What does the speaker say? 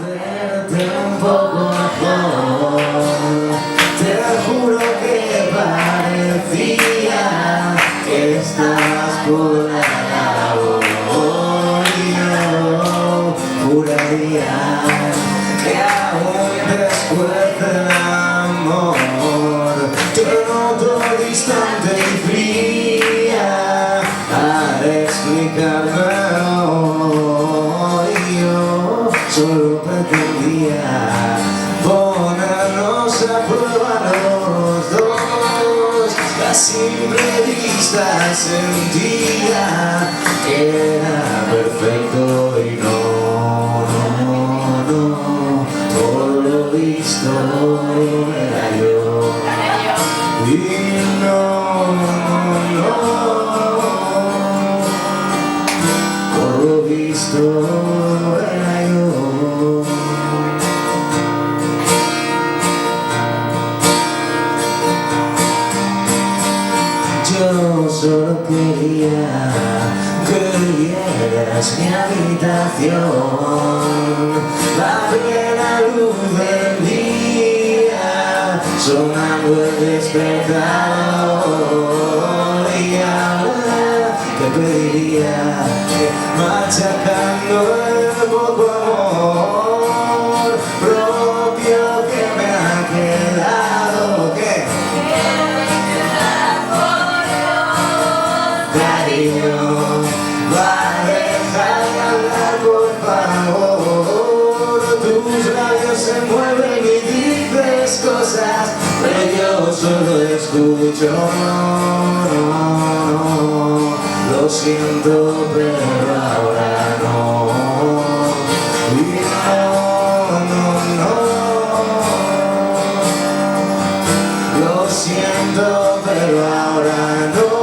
Verte un poco mejor, te juro que parecía que estabas por la labor. Y yo juraría que aún después del amor te noto distante y fría al explicármelo. Y yo solo pretendía ponernos a prueba los dos. A simple vista sentía que era perfecto y no, por lo visto era yo. Y no, por lo visto era yo. Yo solo quería que vieras mi habitación, la plena luz del día, sonando el despertador. Y ahora te pediría que machacando el poco amor propio que me ha quedado, que cariño, va a dejar de hablar por favor. Tus labios se mueven y dices cosas, pero yo solo escucho no. Lo siento, pero ahora no. Y no. Lo siento, pero ahora no.